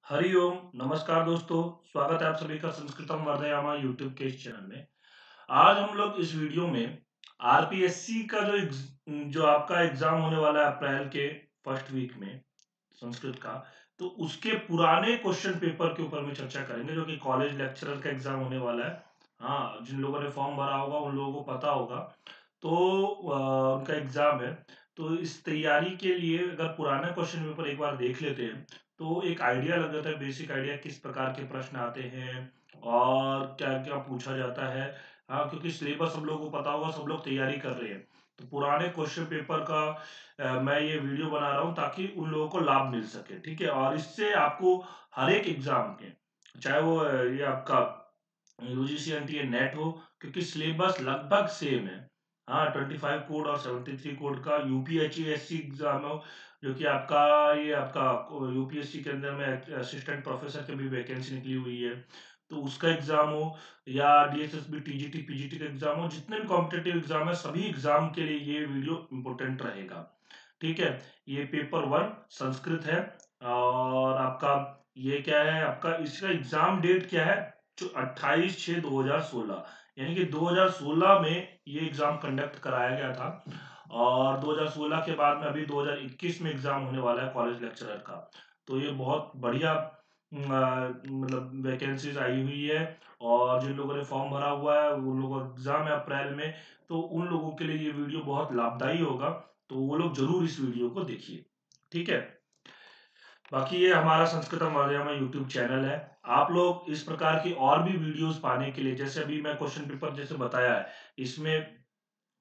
हरिओम नमस्कार दोस्तों। स्वागत है आप सभी का संस्कृतम वर्धयामा यूट्यूब के इस चैनल में। आज हम लोग इस वीडियो में आरपीएससी का जो आपका एग्जाम होने वाला है अप्रैल के फर्स्ट वीक में संस्कृत का, तो उसके पुराने क्वेश्चन पेपर के ऊपर में चर्चा करेंगे जो कि कॉलेज लेक्चरर का एग्जाम होने वाला है। हाँ, जिन लोगों ने फॉर्म भरा होगा उन लोगों को पता होगा। तो उनका एग्जाम है। तो इस तैयारी के लिए अगर पुराना क्वेश्चन पेपर एक बार देख लेते हैं तो एक आइडिया लग जाता है, बेसिक आइडिया किस प्रकार के प्रश्न आते हैं और क्या क्या पूछा जाता है। हाँ, क्योंकि सिलेबस सब लोगों को पता होगा, सब लोग तैयारी कर रहे हैं। तो पुराने क्वेश्चन पेपर का मैं ये वीडियो बना रहा हूँ ताकि उन लोगों को लाभ मिल सके। ठीक है, और इससे आपको हर एक एग्जाम के, चाहे वो ये आपका यूजीसी एनटीए नेट हो, क्योंकि सिलेबस लगभग सेम है। हाँ, 25 कोड और 73 कोड का यूपीएचईएससी एग्जाम हो, जो कि आपका ये आपका यूपीएससी के अंदर में असिस्टेंट प्रोफेसर की भी वैकेंसी निकली हुई है, तो उसका एग्जाम हो, या डीएसएसबी टीजीटी पीजीटी का एग्जाम हो, जितने भी कॉम्पिटेटिव एग्जाम है सभी एग्जाम के लिए ये वीडियो इंपॉर्टेंट रहेगा। ठीक है, ये पेपर वन संस्कृत है। और आपका ये क्या है, आपका इसका एग्जाम डेट क्या है, जो 28/6/2016, यानी कि 2016 में ये एग्जाम कंडक्ट कराया गया था। और 2016 के बाद में अभी 2021 में एग्जाम होने वाला है कॉलेज लेक्चरर का। तो ये बहुत बढ़िया मतलब वैकेंसीज आई हुई है। और जिन लोगों ने फॉर्म भरा हुआ है उन लोगों का एग्जाम है अप्रैल में, तो उन लोगों के लिए ये वीडियो बहुत लाभदायी होगा। तो वो लोग जरूर इस वीडियो को देखिए। ठीक है, बाकी ये हमारा संस्कृतम वार्यामा यूट्यूब चैनल है। आप लोग इस प्रकार की और भी वीडियोस पाने के लिए, जैसे अभी मैं क्वेश्चन पेपर जैसे बताया है, इसमें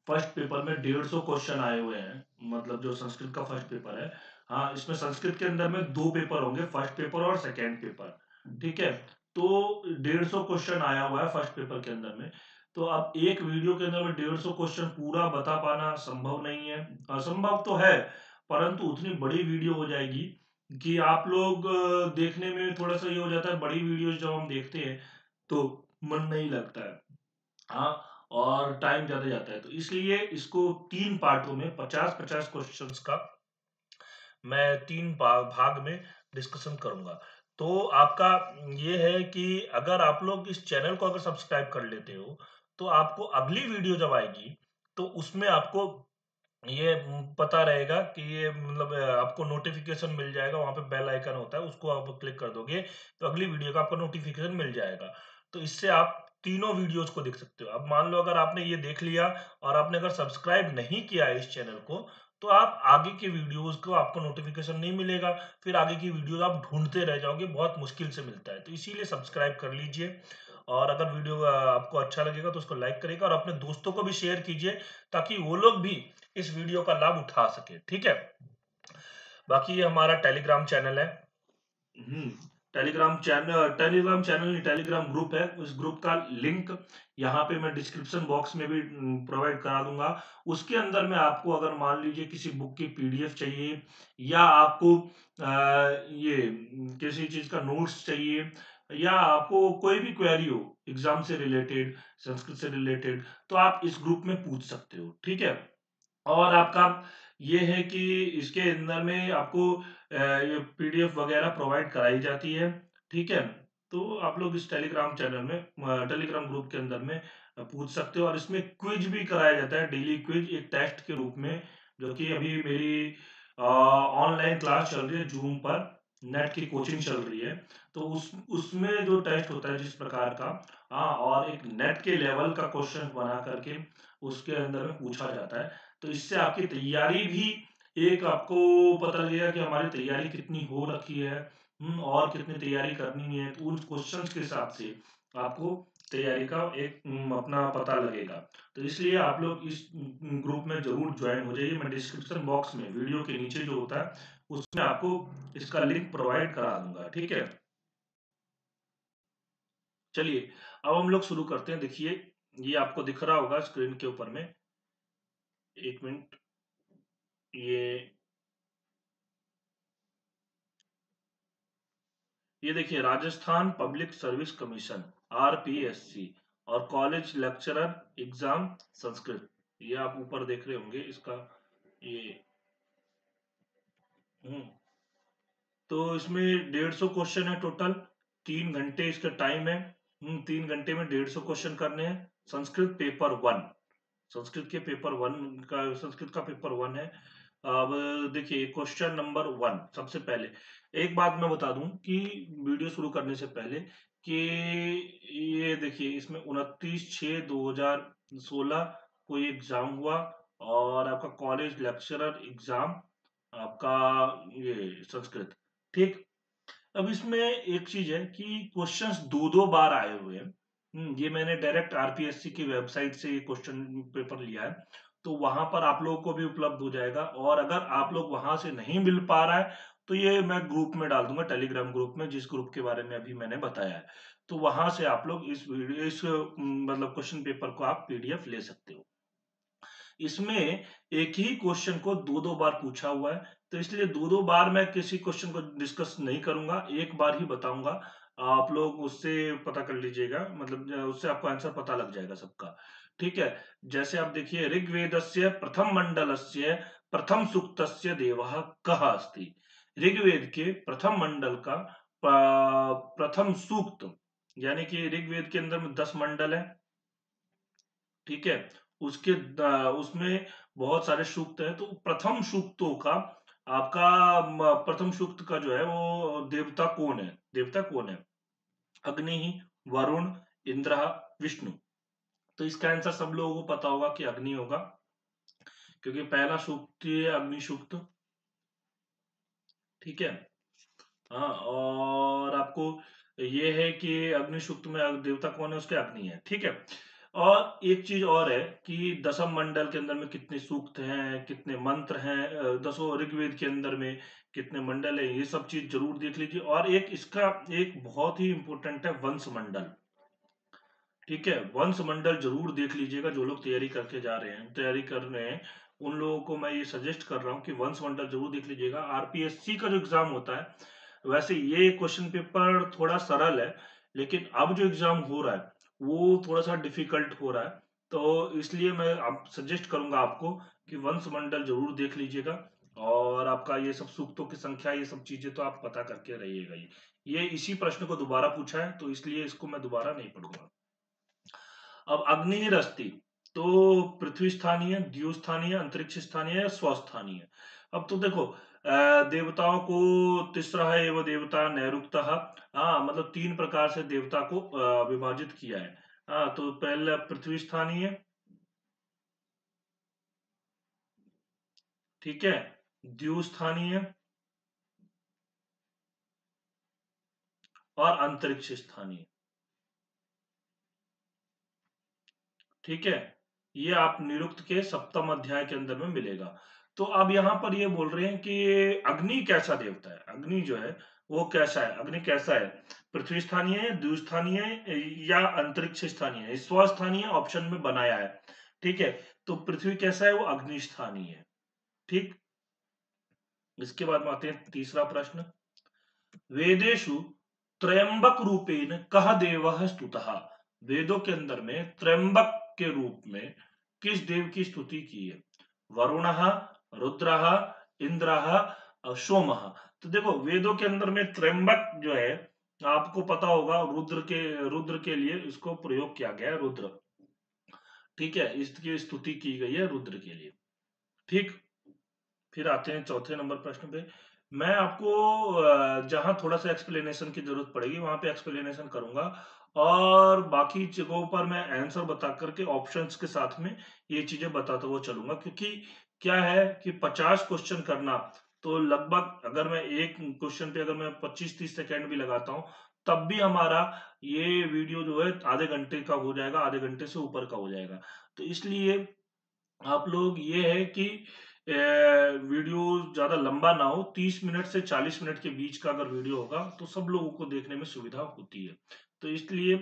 फर्स्ट पेपर में 150 क्वेश्चन आए हुए हैं, मतलब जो संस्कृत का फर्स्ट पेपर है। हाँ, इसमें संस्कृत के अंदर में दो पेपर होंगे, फर्स्ट पेपर और सेकेंड पेपर। ठीक है, तो 150 क्वेश्चन आया हुआ है फर्स्ट पेपर के अंदर में। तो अब एक वीडियो के अंदर में 150 क्वेश्चन पूरा बता पाना संभव नहीं है, असंभव तो है, परंतु उतनी बड़ी वीडियो हो जाएगी कि आप लोग देखने में थोड़ा सा ये हो जाता है। बड़ी वीडियोस जब हम देखते हैं तो मन नहीं लगता है। हाँ, और टाइम ज्यादा जाता है, तो इसलिए इसको तीन पार्टों में 50-50 क्वेश्चंस का मैं भाग में डिस्कशन करूंगा। तो आपका ये है कि अगर आप लोग इस चैनल को अगर सब्सक्राइब कर लेते हो तो आपको अगली वीडियो जब आएगी तो उसमें आपको ये पता रहेगा कि ये मतलब आपको नोटिफिकेशन मिल जाएगा। वहां पे बेल आइकन होता है, उसको आप क्लिक कर दोगे तो अगली वीडियो का आपको नोटिफिकेशन मिल जाएगा। तो इससे आप तीनों वीडियोस को देख सकते हो। अब मान लो अगर आपने ये देख लिया और आपने अगर सब्सक्राइब नहीं किया है इस चैनल को, तो आप आगे के वीडियोस को आपको नोटिफिकेशन नहीं मिलेगा। फिर आगे की वीडियोस आप ढूंढते रह जाओगे, बहुत मुश्किल से मिलता है। तो इसीलिए सब्सक्राइब कर लीजिए। और अगर वीडियो आपको अच्छा लगेगा तो उसको लाइक करिएगा और अपने दोस्तों को भी शेयर कीजिए ताकि वो लोग भी इस वीडियो का लाभ उठा सके। ठीक है, बाकी ये हमारा टेलीग्राम चैनल है। हम्म, टेलीग्राम चैनल नहीं, टेलीग्राम ग्रुप है। उस ग्रुप का लिंक यहाँ पे मैं डिस्क्रिप्शन बॉक्स में भी प्रोवाइड करा दूंगा। उसके अंदर में आपको अगर मान लीजिए किसी बुक की पीडीएफ चाहिए, या आपको ये किसी चीज का नोट्स चाहिए, या आपको कोई भी क्वेरी हो एग्जाम से रिलेटेड, संस्कृत से रिलेटेड, तो आप इस ग्रुप में पूछ सकते हो। ठीक है, और आपका ये है कि इसके अंदर में आपको ये पीडीएफ वगैरह प्रोवाइड कराई जाती है। ठीक है, तो आप लोग इस टेलीग्राम चैनल में, टेलीग्राम ग्रुप के अंदर में पूछ सकते हो। और इसमें क्विज भी कराया जाता है, डेली क्विज एक टेस्ट के रूप में, जो कि अभी मेरी ऑनलाइन क्लास चल रही है जूम पर, नेट की कोचिंग चल रही है। तो उसमें जो टेस्ट होता है जिस प्रकार का, हाँ, और एक नेट के लेवल का क्वेश्चन बना करके उसके अंदर में पूछा जाता है। तो इससे आपकी तैयारी भी, एक आपको पता लगेगा कि हमारी तैयारी कितनी हो रखी है, और कितनी तैयारी करनी है। तो उन क्वेश्चंस के हिसाब से आपको तैयारी का एक अपना पता लगेगा। तो इसलिए आप लोग इस ग्रुप में जरूर ज्वाइन हो जाइए। मैं डिस्क्रिप्शन बॉक्स में वीडियो के नीचे जो होता है उसमें आपको इसका लिंक प्रोवाइड करा दूंगा। ठीक है, चलिए अब हम लोग शुरू करते हैं। देखिए, ये आपको दिख रहा होगा स्क्रीन के ऊपर में, एक मिनट। ये देखिए, Rajasthan public service commission, RPSC, और कॉलेज लेक्चरर एग्जाम संस्कृत, ये आप ऊपर देख रहे होंगे इसका ये। हम्म, तो इसमें 150 क्वेश्चन है टोटल, 3 घंटे इसका टाइम है। 3 घंटे में 150 क्वेश्चन करने हैं। संस्कृत पेपर 1, संस्कृत के पेपर 1 का, संस्कृत का पेपर 1 है। अब देखिए क्वेश्चन नंबर 1, सबसे पहले एक बात मैं बता दूं कि वीडियो शुरू करने से पहले कि ये देखिए इसमें 29/6/2016 कोई एग्जाम हुआ, और आपका कॉलेज लेक्चरर एग्जाम आपका, ये संस्कृत, ठीक। अब इसमें एक चीज है कि क्वेश्चंस दो दो बार आए हुए हैं। ये मैंने डायरेक्ट आरपीएससी की वेबसाइट से ये क्वेश्चन पेपर लिया है, तो वहां पर आप लोगों को भी उपलब्ध हो जाएगा। और अगर आप लोग वहां से नहीं मिल पा रहा है तो ये मैं ग्रुप में डाल दूंगा, टेलीग्राम ग्रुप में, जिस ग्रुप के बारे में अभी मैंने बताया है। तो वहां से आप लोग इस वीडियो, इस मतलब क्वेश्चन पेपर को आप पीडीएफ ले सकते हो। इसमें एक ही क्वेश्चन को दो दो बार पूछा हुआ है, तो इसलिए दो दो बार मैं किसी क्वेश्चन को डिस्कस नहीं करूंगा, एक बार ही बताऊंगा। आप लोग उससे पता कर लीजिएगा, मतलब उससे आपको आंसर पता लग जाएगा सबका, ठीक है। जैसे आप देखिए, ऋग्वेदस्य प्रथम मंडलस्य प्रथम सूक्तस्य देवः कः अस्ति। ऋग्वेद के प्रथम मंडल का प्रथम सूक्त, यानी कि ऋग्वेद के अंदर में 10 मंडल है, ठीक है। उसके उसमें बहुत सारे सूक्त हैं, तो प्रथम सूक्तों का आपका प्रथम सूक्त का जो है वो देवता कौन है, देवता कौन है? अग्नि ही, वरुण, इंद्र, विष्णु। तो इसका आंसर सब लोगों को पता होगा कि अग्नि होगा, क्योंकि पहला सूक्त है अग्नि सूक्त, ठीक है। हाँ, और आपको ये है कि अग्नि सूक्त में देवता कौन है, उसके अग्नि है, ठीक है। और एक चीज और है कि दसम मंडल के अंदर में कितने सूक्त हैं, कितने मंत्र हैं, दसों ऋग्वेद के अंदर में कितने मंडल है, ये सब चीज जरूर देख लीजिए। और एक इसका एक बहुत ही इंपॉर्टेंट है वंश मंडल, ठीक है। वंश मंडल जरूर देख लीजिएगा, जो लोग तैयारी करके जा रहे हैं, तैयारी कर रहे हैं, उन लोगों को मैं ये सजेस्ट कर रहा हूँ कि वंश मंडल जरूर देख लीजिएगा। आरपीएससी का जो एग्जाम होता है, वैसे ये क्वेश्चन पेपर थोड़ा सरल है, लेकिन अब जो एग्जाम हो रहा है वो थोड़ा सा डिफिकल्ट हो रहा है। तो इसलिए मैं अब सजेस्ट करूंगा आपको कि वंश मंडल जरूर देख लीजिएगा। और आपका ये सब सूक्तों की संख्या, ये सब चीजें तो आप पता करके रहिएगा। ये इसी प्रश्न को दोबारा पूछा है, तो इसलिए इसको मैं दोबारा नहीं पढ़ूंगा। अब अग्निरस्ति, तो पृथ्वी स्थानीय, द्यू स्थानीय, अंतरिक्ष स्थानीय या स्वस्थानीय। अब तो देखो देवताओं को तिस्रः एव देवता नैरुक्तः, हाँ मतलब 3 प्रकार से देवता को विभाजित किया है। हाँ, तो पहला पृथ्वी स्थानीय, ठीक है, द्यू स्थानीय और अंतरिक्ष स्थानीय, ठीक है। ये आप निरुक्त के सप्तम अध्याय के अंदर में मिलेगा। तो अब यहाँ पर ये बोल रहे हैं कि अग्नि कैसा देवता है, अग्नि जो है वो कैसा है, अग्नि कैसा है, पृथ्वी स्थानीय है, द्विस्थानीय है या अंतरिक्ष स्थानीय है। स्वस्थानीय ऑप्शन में बनाया है, ठीक है। तो पृथ्वी कैसा है, वो अग्नि स्थानीय है, ठीक। इसके बाद में आते हैं तीसरा प्रश्न। वेदेशु त्रयंबक रूपेण कह देवः स्तुतः। वेदों के अंदर में त्रयंबक के रूप में किस देव की स्तुति की है? वरुण, रुद्र, इंद्र, सोम। तो देखो वेदों के अंदर में त्रयंबक जो है, आपको पता होगा रुद्र के लिए इसको प्रयोग किया गया है, रुद्र, ठीक है। इसकी स्तुति की गई है रुद्र के लिए, ठीक। फिर आते हैं चौथे नंबर प्रश्न पे। मैं आपको जहां थोड़ा सा एक्सप्लेनेशन की जरूरत पड़ेगी वहां पे एक्सप्लेनेशन करूंगा, और बाकी जगहों पर मैं आंसर बता करके ऑप्शंस के साथ में ये चीजें बताता हुआ चलूंगा। क्योंकि क्या है कि 50 क्वेश्चन करना, तो लगभग अगर मैं एक क्वेश्चन पे अगर मैं 25-30 सेकेंड भी लगाता हूँ, तब भी हमारा ये वीडियो जो है आधे घंटे का हो जाएगा, आधे घंटे से ऊपर का हो जाएगा। तो इसलिए आप लोग ये है कि वीडियो ज्यादा लंबा ना हो, 30 मिनट से 40 मिनट के बीच का अगर वीडियो होगा तो सब लोगों को देखने में सुविधा होती है। तो इसलिए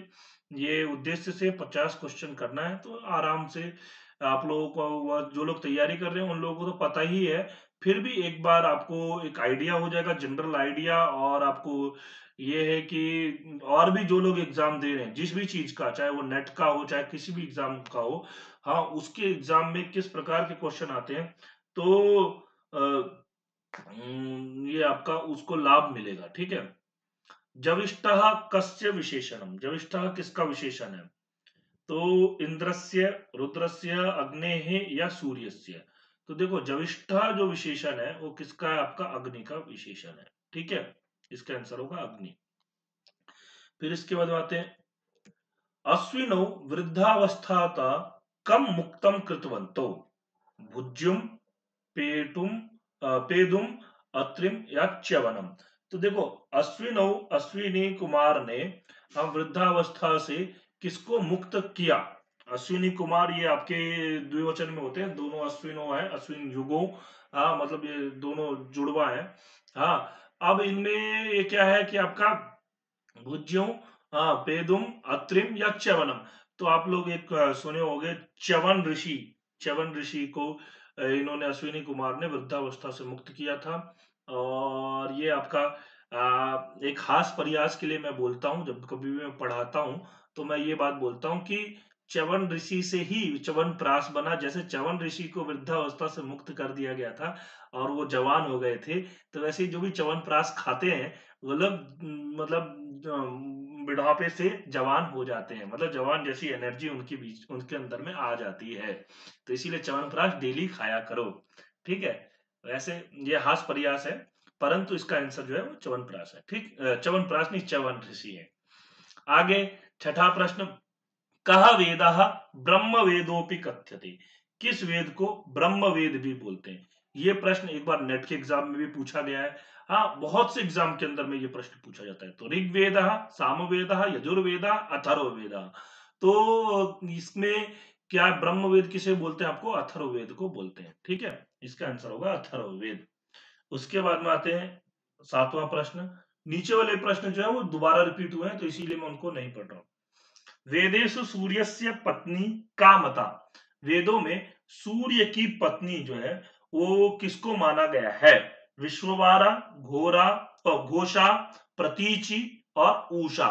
ये उद्देश्य से 50 क्वेश्चन करना है, तो आराम से आप लोगों को जो लोग तैयारी कर रहे हैं उन लोगों को तो पता ही है। फिर भी एक बार आपको एक आइडिया हो जाएगा, जनरल आइडिया। और आपको ये है कि और भी जो लोग एग्जाम दे रहे हैं जिस भी चीज का, चाहे वो नेट का हो चाहे किसी भी एग्जाम का हो, हाँ उसके एग्जाम में किस प्रकार के क्वेश्चन आते हैं, तो ये आपका उसको लाभ मिलेगा। ठीक है। जविष्ठः कस्य विशेषणम, जविष्ठः किसका विशेषण है? तो इंद्रस्य, रुद्रस्य, अग्नेः या सूर्यस्य। तो देखो जविष्ठा जो विशेषण है वो किसका है? आपका अग्नि का विशेषण है। ठीक है, इसका आंसर होगा अग्नि। फिर इसके बाद आते हैं, अश्विनौ वृद्धावस्थाता कम मुक्तम कृतवंतो, भुज्युम, पेटुम, पेदुम, अत्रिम या च्यवनम। तो देखो अश्विनौ, अश्विनी कुमार ने हम वृद्धावस्था से किसको मुक्त किया? अश्विनी कुमार ये आपके द्विवचन में होते हैं, दोनों अश्विनो है, अश्विन युगो। हाँ मतलब ये दोनों जुड़वा है। हाँ, अब इनमें ये क्या है कि आपका भुज्यों, हाँ पेदुम, अत्रिम या च्यवनम। तो आप लोग एक सुने होंगे च्यवन ऋषि, च्यवन ऋषि को इन्होंने अश्विनी कुमार ने वृद्धावस्था से मुक्त किया था। और ये आपका एक हास प्रयास के लिए मैं बोलता हूँ, जब कभी भी मैं पढ़ाता हूँ तो मैं ये बात बोलता हूँ कि च्यवन ऋषि से ही च्यवन प्राश बना। जैसे च्यवन ऋषि को वृद्धावस्था से मुक्त कर दिया गया था और वो जवान हो गए थे, तो वैसे ही जो भी च्यवन प्राश खाते हैं वो लोग मतलब बुढ़ापे से जवान हो जाते हैं, मतलब जवान जैसी एनर्जी उनके बीच, उनके अंदर में आ जाती है। तो इसीलिए च्यवनप्राश डेली खाया करो। ठीक है, वैसे ये हास प्रयास है, परंतु इसका आंसर जो है वो च्यवनप्राश है। ठीक, च्यवनप्राश नहीं, च्यवन ऋषि है। आगे छठा प्रश्न, कह वेदः ब्रह्म वेदोपि कथ्यते, किस वेद को ब्रह्म वेद भी बोलते हैं? ये प्रश्न एक बार नेट के एग्जाम में भी पूछा गया है। हाँ, बहुत से एग्जाम के अंदर में ये प्रश्न पूछा जाता है। तो ऋग्वेद, सामवेद, यजुर्वेद, अथर्ववेद। तो इसमें क्या ब्रह्मवेद किसे बोलते हैं? आपको अथर्ववेद को बोलते हैं। ठीक है, इसका आंसर होगा अथर्ववेद। उसके बाद में आते हैं सातवां प्रश्न। नीचे वाले प्रश्न जो है वो दोबारा रिपीट हुए हैं, तो इसीलिए मैं उनको नहीं पढ़ रहा हूं। वेदेषु सूर्यस्य पत्नी का मता, वेदों में सूर्य की पत्नी जो है वो किसको माना गया है? विश्ववारा, घोरा, घोषा, प्रतीचि और उषा।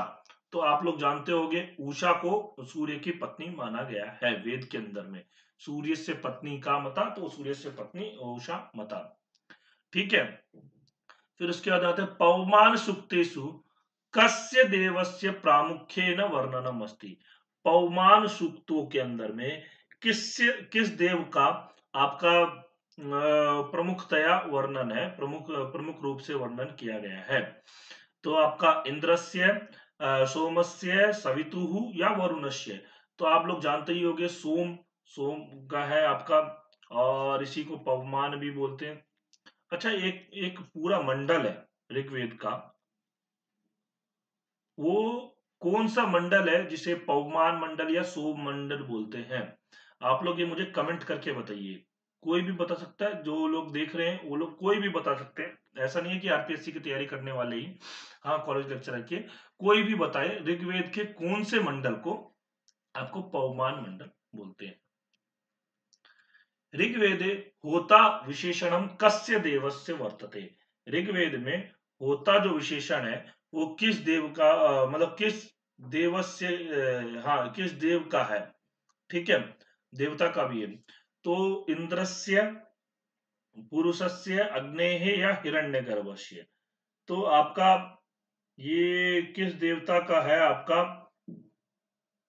तो आप लोग जानते होंगे उषा को सूर्य की पत्नी माना गया है वेद के अंदर में। सूर्य से पत्नी का मता, तो सूर्य से पत्नी उषा मता। ठीक है, फिर उसके बाद आते हैं पवमान सुक्तेषु कस्य देवस्य प्रामुख्येन वर्णनम अस्ति। पवमान सूक्तों के अंदर में किस देव का आपका प्रमुखतया वर्णन है, प्रमुख प्रमुख रूप से वर्णन किया गया है? तो आपका इंद्रस्य, सोमस्य, सवितुः या वरुणस्य। तो आप लोग जानते ही होंगे सोम, सोम का है आपका, और इसी को पवमान भी बोलते हैं। अच्छा, एक एक पूरा मंडल है ऋग्वेद का, वो कौन सा मंडल है जिसे पवमान मंडल या सोम मंडल बोलते हैं? आप लोग ये मुझे कमेंट करके बताइए। कोई भी बता सकता है, जो लोग देख रहे हैं वो लोग कोई भी बता सकते हैं। ऐसा नहीं है कि आरपीएससी की तैयारी करने वाले ही, हाँ कॉलेज लेक्चरर के, कोई भी बताए ऋग्वेद के कौन से मंडल को आपको पवमान मंडल बोलते हैं। ऋग्वेदे होता विशेषणम कस्य देवस्य वर्तते। ऋग्वेद में होता जो विशेषण है वो किस देव का मतलब किस देवस्य, हाँ किस देव का है? ठीक है, देवता का भी है। तो इंद्रस्य, पुरुषस्य, अग्नेः या हिरण्यगर्भस्य। तो आपका ये किस देवता का है आपका,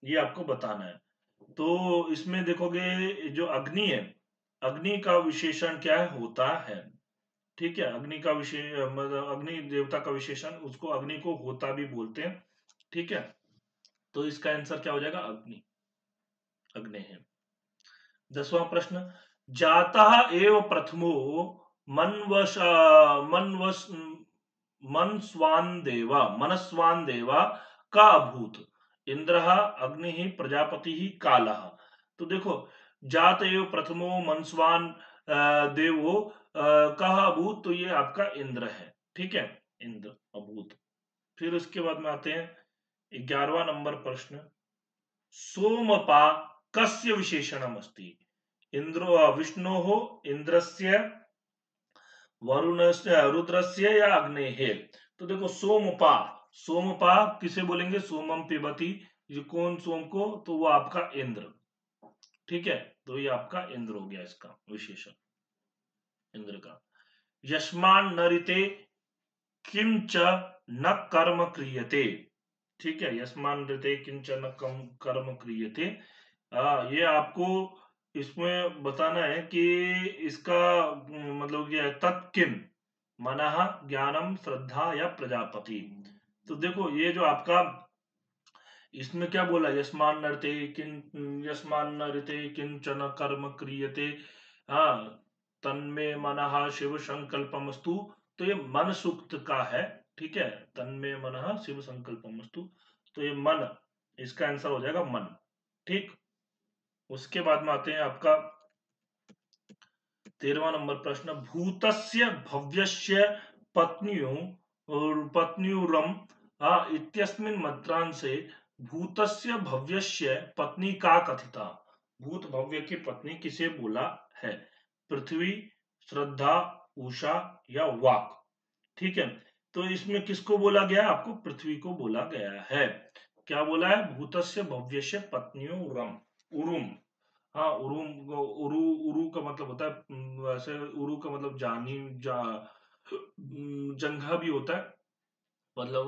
ये आपको बताना है। तो इसमें देखोगे जो अग्नि है, अग्नि का विशेषण क्या है? होता है। ठीक है, अग्नि का विशेष मतलब अग्नि देवता का विशेषण, उसको अग्नि को होता भी बोलते हैं। ठीक है, तो इसका आंसर क्या हो जाएगा? अग्नि, अग्नि है। 10वां प्रश्न, जाता एव प्रथमो मनवश मनवश मनस्वान देवा का अभूत, इंद्र, अग्नि, प्रजापति, कालः। तो देखो जात एव प्रथमो मनस्वान देवो कहा अभूत, तो ये आपका इंद्र है। ठीक है, इंद्र अभूत। फिर उसके बाद में आते हैं 11वां नंबर प्रश्न, सोमपा कस्य विशेषणम अस्ति। इंद्रो विष्णु हो, इंद्रस्य, वरुणस्य, रुद्रस्य या अग्नेः। तो देखो सोमपा, सोमपा किसे बोलेंगे? सोमम पिबती, ये कौन सोम को? तो वो आपका इंद्र। ठीक है, तो ये आपका इंद्र हो गया, इसका विशेषण इंद्र का। यस्मान् न ऋते किंच न कर्म क्रियते। ठीक है, यस्मान् ऋते किंच न कर्म क्रियते। ये आपको इसमें बताना है कि इसका मतलब क्या है, तत्किन मनः ज्ञानम श्रद्धा या प्रजापति। तो देखो ये जो आपका इसमें क्या बोला, यस्मान् नरते किंचन कर्म क्रियते, हाँ, तन्मे मनः शिव संकल्पमस्तु। तो ये मन सूक्त का है। ठीक है, तन्मे मनः शिव संकल्पमस्तु, तो ये मन, इसका आंसर हो जाएगा मन। ठीक, उसके बाद में आते हैं आपका 13वां नंबर प्रश्न, भूतस्य भव्यस्य पत्न्यु और पत्न्युरम इत्यस्मिन् मंत्रांशे भूतस्य भव्यस्य पत्नी का कथिता। भूत भव्य की पत्नी किसे बोला है? पृथ्वी, श्रद्धा, उषा या वाक। ठीक है, तो इसमें किसको बोला गया? आपको पृथ्वी को बोला गया है। क्या बोला है? भूतस्य भव्यस्य पत्न्युरम, उरुम। हाँ, उरु उरु का मतलब होता है वैसे उरु का मतलब जंघा भी होता है, मतलब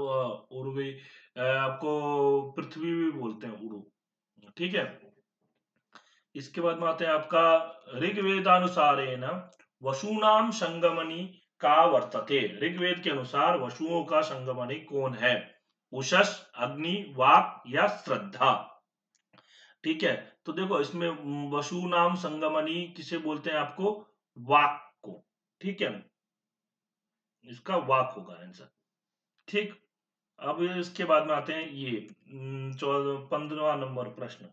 उर्वी, आपको पृथ्वी भी बोलते हैं उरु। ठीक है, इसके बाद में आते हैं आपका ऋग्वेदानुसारेण वसुनाम संगमनी का वर्तते। ऋग्वेद के अनुसार वसुओं का संगमनी कौन है? उषस, अग्नि, वाक या श्रद्धा। ठीक है, तो देखो इसमें वसु नाम संगमनी किसे बोलते हैं? आपको वाक को। ठीक है, इसका वाक होगा आंसर। ठीक, अब इसके बाद में आते हैं ये 15वां नंबर प्रश्न।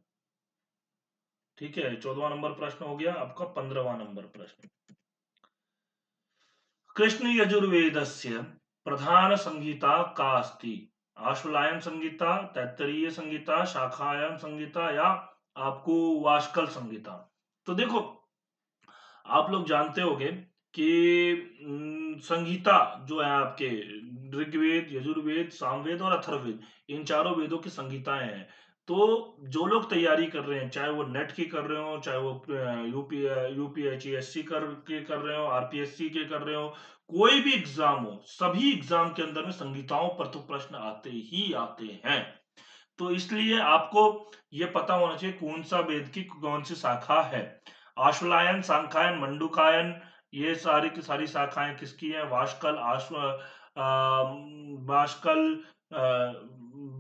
ठीक है, 14वां नंबर प्रश्न हो गया आपका, 15वां नंबर प्रश्न। कृष्ण यजुर्वेदस्य प्रधान संहिता का अस्ति? आश्वलायन संहिता, तैत्तरीय संहिता, शाखायन संहिता या आपको वाष्कल संहिता। तो देखो आप लोग जानते होंगे कि संहिता जो है आपके ऋग्वेद, यजुर्वेद, सामवेद और अथर्ववेद, इन चारों वेदों की संहिताएं हैं। तो जो लोग तैयारी कर रहे हैं, चाहे वो नेट की कर रहे हो, चाहे वो यूपीएचएससी कर रहे हो, आरपीएससी के कर रहे हो, कोई भी एग्जाम हो, सभी एग्जाम के अंदर में संहिताओं पर तो प्रश्न आते ही आते हैं। तो इसलिए आपको ये पता होना चाहिए कौन सा वेद की कौन सी शाखा है। आश्वलायन, सांखायन, मंडूकायन, ये सारी की सारी शाखाएं किसकी है? वाष्कल, वाष्कल,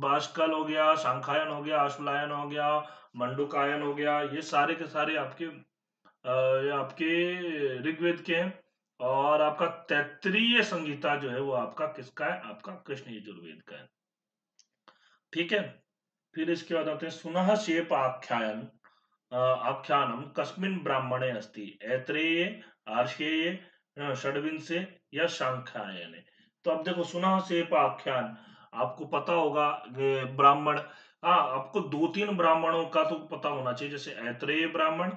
वाष्कल हो गया, सांखायन हो गया, आश्वलायन हो गया, मंडूकायन हो गया, ये सारे के सारे आपके ये आपके ऋग्वेद के हैं। और आपका तैत्तरीय संहिता जो है वो आपका किसका है? आपका कृष्ण यजुर्वेद का है। ठीक है, फिर इसके बाद आते हैं सुनः शेप आख्यायन आख्यानम कस्मिन् ब्राह्मणे अस्ति? ऐत्रेये, आर्षेये, षड्विंशे या सांख्यायने। तो अब देखो सुनः शेप आख्यान आपको पता होगा, ब्राह्मण, हाँ, आपको दो तीन ब्राह्मणों का तो पता होना चाहिए, जैसे ऐत्रेय ब्राह्मण,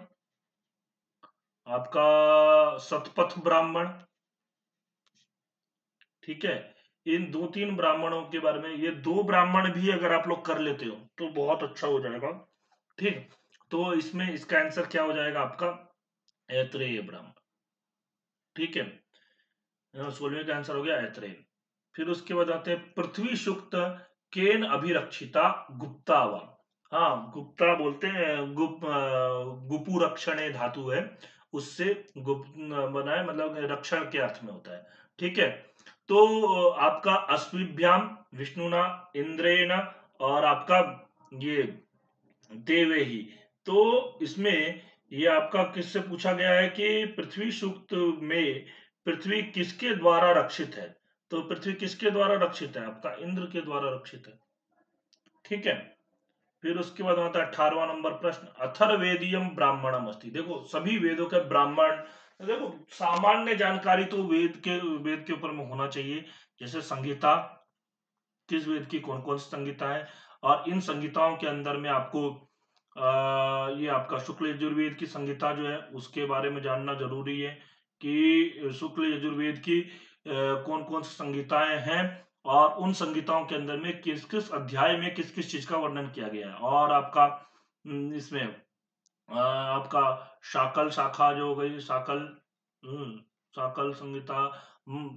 आपका सतपथ ब्राह्मण। ठीक है, इन दो तीन ब्राह्मणों के बारे में, ये दो ब्राह्मण भी अगर आप लोग कर लेते हो तो बहुत अच्छा हो जाएगा। ठीक, तो इसमें इसका आंसर क्या हो जाएगा आपका? ऐत्रेय ब्राह्मण। ठीक है, 16वें का आंसर हो गया ऐत्रेय। फिर उसके बाद आते हैं पृथ्वी सूक्त केन अभिरक्षिता गुप्तावा। हाँ, गुप्ता बोलते हैं, गुपु रक्षणे धातु है, उससे गुप्त बना है, मतलब रक्षण के अर्थ में होता है। ठीक है, तो आपका अश्विभ्याम विष्णुना इंद्रेण और आपका ये देवे ही। तो इसमें ये आपका किससे पूछा गया है कि पृथ्वी सूक्त में पृथ्वी किसके द्वारा रक्षित है? तो पृथ्वी किसके द्वारा रक्षित है? आपका इंद्र के द्वारा रक्षित है। ठीक है, फिर उसके बाद आता है 18वां नंबर प्रश्न, अथर्वेदियम ब्राह्मणम अस्ति। देखो सभी वेदों के ब्राह्मण, देखो सामान्य जानकारी तो वेद के ऊपर में होना चाहिए, जैसे संहिता, किस वेद की कौन कौन सी संहिता है, और इन संहिताओं के अंदर में आपको ये आपका शुक्ल यजुर्वेद की संहिता जो है उसके बारे में जानना जरूरी है कि शुक्ल यजुर्वेद की कौन कौन सी संहिताएं हैं, और उन संहिताओं के अंदर में किस किस अध्याय में किस किस चीज का वर्णन किया गया है। और आपका इसमें आपका शाकल शाखा जो हो गई, शाकल, सकल संहिता,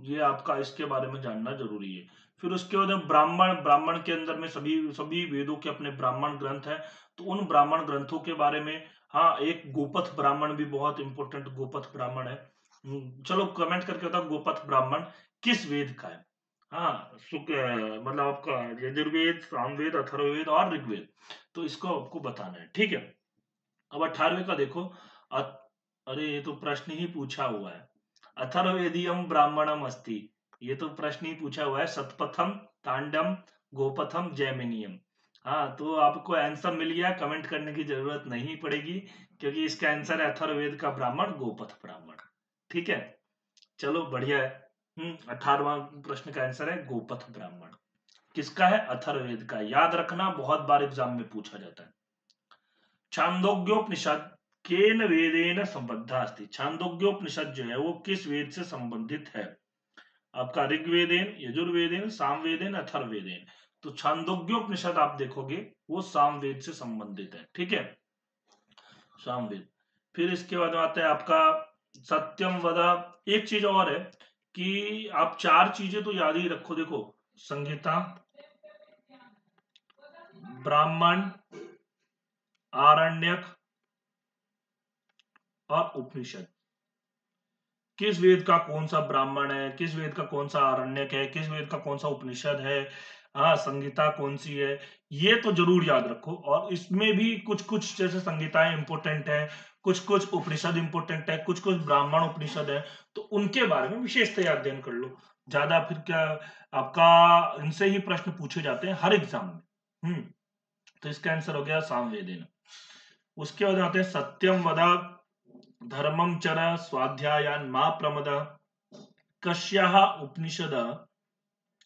ये आपका इसके बारे में जानना जरूरी है। फिर उसके बाद ब्राह्मण, ब्राह्मण के अंदर में सभी सभी वेदों के अपने ब्राह्मण ग्रंथ है, तो उन ब्राह्मण ग्रंथों के बारे में, हाँ एक गोपथ ब्राह्मण भी बहुत इंपॉर्टेंट गोपथ ब्राह्मण है। चलो कमेंट करके बताओ गोपथ ब्राह्मण किस वेद का है। हाँ मतलब आपका यजुर्वेद, सामवेद, अथर्ववेद और ऋग्वेद, तो इसको आपको बताना है, ठीक है। अब 18वें का देखो। अ- अरे ये तो प्रश्न ही पूछा हुआ है। अथर्ववेदियम ब्राह्मणम अस्ति, ये तो प्रश्न ही पूछा हुआ है। सतपथम, तांडम, गोपथम, जैमिनियम। हाँ तो आपको आंसर मिल गया, कमेंट करने की जरूरत नहीं पड़ेगी, क्योंकि इसका आंसर है अथर्ववेद का ब्राह्मण गोपथ ब्राह्मण। ठीक है, चलो बढ़िया है। 18वां प्रश्न का आंसर है गोपथ ब्राह्मण। किसका है? अथर्ववेद का। याद रखना, बहुत बार एग्जाम में पूछा जाता है। छांदोग्योपनिषद केन वेदेन संबद्ध अस्ति, छांदोग्योपनिषद जो है वो किस वेद से संबंधित है? आपका ऋग्वेदेन, यजुर्वेदेन, सामवेदेन, अथर्ववेदेन। तो छांदोग्योपनिषद आप देखोगे वो सामवेद से संबंधित है, ठीक है, सामवेद। फिर इसके बाद आता है आपका सत्यम वदा। एक चीज और है कि आप चार चीजें तो याद ही रखो, देखो संहिता, ब्राह्मण, आरण्यक और उपनिषद। किस वेद का कौन सा ब्राह्मण है, किस वेद का कौन सा आरण्यक है, किस वेद का कौन सा उपनिषद है, हाँ संगीता कौन सी है, ये तो जरूर याद रखो। और इसमें भी कुछ कुछ जैसे संगीताएं इंपोर्टेंट है, कुछ कुछ उपनिषद इंपोर्टेंट है, कुछ कुछ ब्राह्मण उपनिषद है, तो उनके बारे में विशेषतः अध्ययन कर लो। ज्यादा फिर क्या, आपका इनसे ही प्रश्न पूछे जाते हैं हर एग्जाम में। तो इसका आंसर हो गया सामवेदेन। उसके बाद आते हैं सत्यम वदा, धर्मम चर, स्वाध्यायान मा प्रमद, कस्याः उपनिषद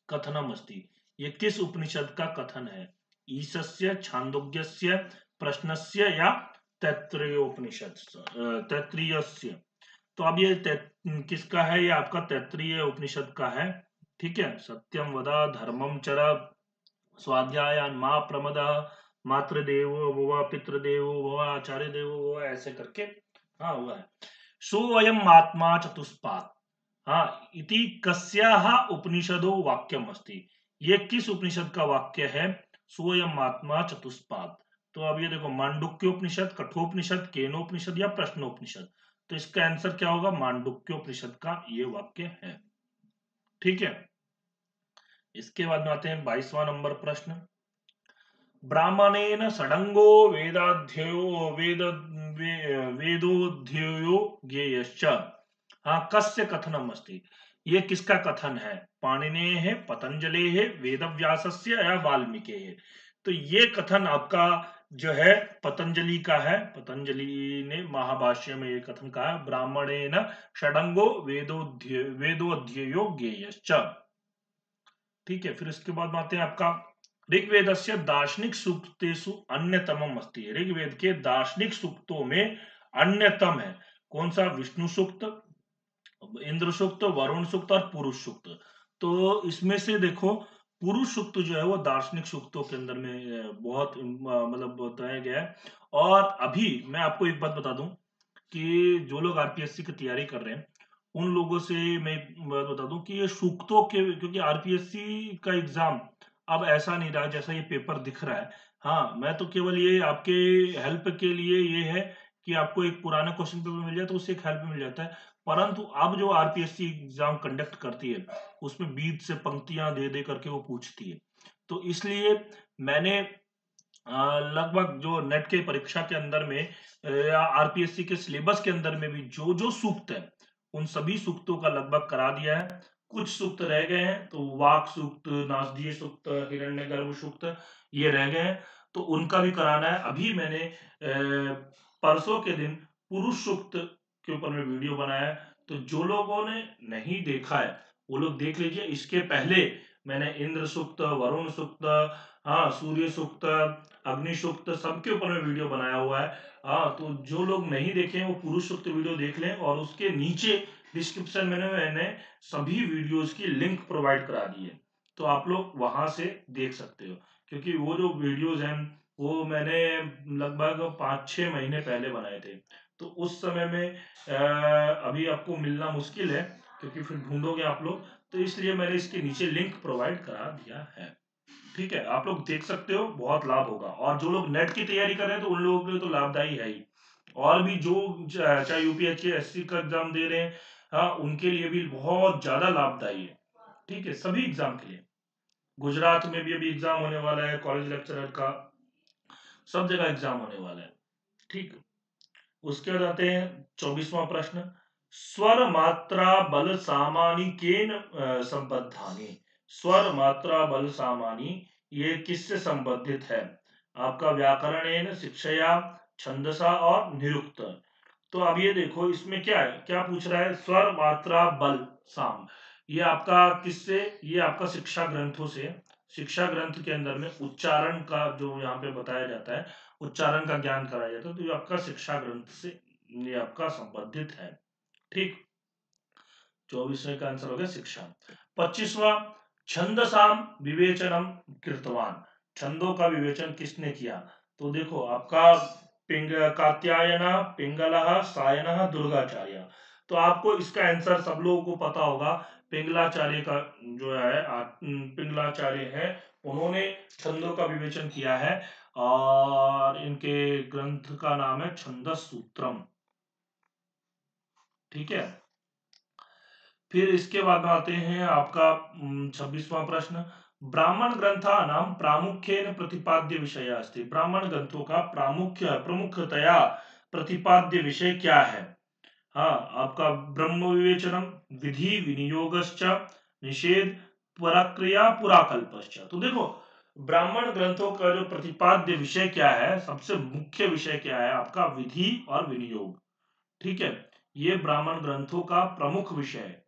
कथनम अस्ति, ये किस उपनिषद का कथन है? ईशस्य, छांदोग्यस्य, प्रश्नस्य या तैत्तरीयोपनिषद, तैत्तरीयस्य। तो अब ये किसका है? ये आपका तैत्तरीय उपनिषद का है, ठीक है। सत्यम वदा, धर्मम चर, स्वाध्यायान मा प्रमद, मातृदेवो भव, पितृदेवो भव, आचार्य देवो भव, ऐसे करके हाँ हुआ है। सोऽयम् आत्मा चतुष्पाद, हाँ इति कस्याः उपनिषदो वाक्यम अस्ति, ये किस उपनिषद का वाक्य है? सोऽयम् आत्मा चतुष्पाद। तो अब ये देखो, मांडुक्योपनिषद, कठोपनिषद, केनोपनिषद या प्रश्नोपनिषद। तो इसका आंसर क्या होगा? मांडुक्योपनिषद का ये वाक्य है, ठीक है। इसके बाद में आते हैं 22वां नंबर प्रश्न। ब्राह्मणेन षडंगो वेदाध्ययो वेदोध्ययो ज्ञेयश्च, हाँ कस्य कथनम अस्ति, ये किसका कथन है? पाणिने है, पतंजलि है, वेदव्यासस्य या वाल्मीकि है? तो ये कथन आपका जो है पतंजलि का है। पतंजलि ने महाभाष्य में ये कथन कहा है, ब्राह्मणेन षडंगो वेदोध्ययो ज्ञेयश्च, ठीक है। फिर इसके बाद आते हैं आपका ऋग्वेदस्य दार्शनिक सूक्तेषु अन्यतमम अस्ति, ऋग्वेद के दार्शनिक सूक्तों में अन्यतम है कौन सा? विष्णु सूक्त, इंद्र सूक्त, वरुण सूक्त और पुरुष सूक्त। तो इसमें से देखो पुरुष सूक्त जो है वो दार्शनिक सूक्तों के अंदर में बहुत मतलब बताया गया है। और अभी मैं आपको एक बात बता दूं कि जो लोग आरपीएससी की तैयारी कर रहे हैं उन लोगों से मैं एक बात बता दूं कि ये सूक्तों के, क्योंकि आरपीएससी का एग्जाम अब ऐसा नहीं रहा जैसा ये पेपर दिख रहा है। हाँ मैं तो केवल ये आपके हेल्प के लिए ये है कि आपको एक पुराना क्वेश्चन पेपर मिल जाए तो उससे एक हेल्प मिल जाता है। परंतु अब जो आरपीएससी एग्जाम कंडक्ट करती है उसमें बीच से पंक्तियां दे दे करके वो पूछती है। तो इसलिए मैंने लगभग जो नेट के परीक्षा के अंदर में या आरपीएससी के सिलेबस के अंदर में भी जो जो सूक्त है उन सभी सूक्तों का लगभग करा दिया है। कुछ सूक्त रह गए हैं, तो वाक सूक्त, नासदीय सूक्त, हिरण्यगर्भ सूक्त, ये रह गए हैं, तो उनका भी कराना है। अभी मैंने परसों के दिन पुरुष सूक्त के ऊपर में वीडियो बनाया है, तो जो लोगों ने नहीं देखा है वो लोग देख लीजिए। इसके पहले मैंने इंद्र सूक्त, वरुण सूक्त, हाँ सूर्य सूक्त, अग्नि सूक्त, सबके ऊपर में वीडियो बनाया हुआ है। हाँ तो जो लोग नहीं देखे वो पुरुष सूक्त वीडियो देख लें, और उसके नीचे डिस्क्रिप्शन में मैंने सभी वीडियोस की लिंक प्रोवाइड करा दी है, तो आप लोग वहां से देख सकते हो। क्योंकि वो जो वीडियोस हैं वो मैंने लगभग 5-6 महीने पहले बनाए थे, तो उस समय में अभी आपको मिलना मुश्किल है, क्योंकि फिर ढूंढोगे आप लोग, तो इसलिए मैंने इसके नीचे लिंक प्रोवाइड करा दिया है। ठीक है, आप लोग देख सकते हो, बहुत लाभ होगा। और जो लोग नेट की तैयारी कर रहे हैं तो उन लोगों के लिए तो लाभदायी है ही, और भी जो चाहे यूपीएससी एससी का एग्जाम दे रहे हैं, हाँ, उनके लिए भी बहुत ज्यादा लाभदायी है। ठीक है, सभी एग्जाम के लिए। गुजरात में भी अभी एग्जाम होने वाला है कॉलेज लेक्चरर का, सब जगह एग्जाम होने वाला है। ठीक, उसके बाद आते हैं 24वां प्रश्न। स्वर मात्रा बल सामानी केन संबद्धानि। स्वर मात्रा बल सामानी ये किससे संबंधित है? आपका व्याकरणेन, शिक्षया, छंदसा और निरुक्त। तो अब ये देखो इसमें क्या है, क्या पूछ रहा है, स्वर मात्रा बल साम, ये आपका किससे, ये आपका शिक्षा ग्रंथों से। शिक्षा ग्रंथ के अंदर में उच्चारण का जो यहाँ पे बताया जाता है, उच्चारण का ज्ञान कराया जाता है, तो ये आपका शिक्षा ग्रंथ से ये आपका संबंधित है। ठीक, 24वें का आंसर हो गया शिक्षा। 25वां, छंदसाम विवेचनम कृतवान। छंदों का विवेचन किसने किया? तो देखो आपका कात्यायन, पिंगलः, सायनः, दुर्गाचार्य। तो आपको इसका आंसर सब लोगों को पता होगा, पिंगलाचार्य का जो है पिंगलाचार्य है, उन्होंने छंदों का विवेचन किया है, और इनके ग्रंथ का नाम है छंदस सूत्रम। ठीक है, फिर इसके बाद में आते हैं आपका 26वां प्रश्न। ब्राह्मण ग्रंथा नाम प्रामुख्येन प्रतिपाद्य विषय अस्ति। ब्राह्मण ग्रंथों का प्रमुखतया प्रतिपाद्य विषय क्या है? हाँ, आपका ब्रह्म विवेचनम, विधि विनियोगश्च, निषेध, प्रक्रिया, पुराकल्पश्च। तो देखो ब्राह्मण ग्रंथों का जो प्रतिपाद्य विषय क्या है, सबसे मुख्य विषय क्या है आपका, विधि और विनियोग। ठीक है, ये ब्राह्मण ग्रंथों का प्रमुख विषय है।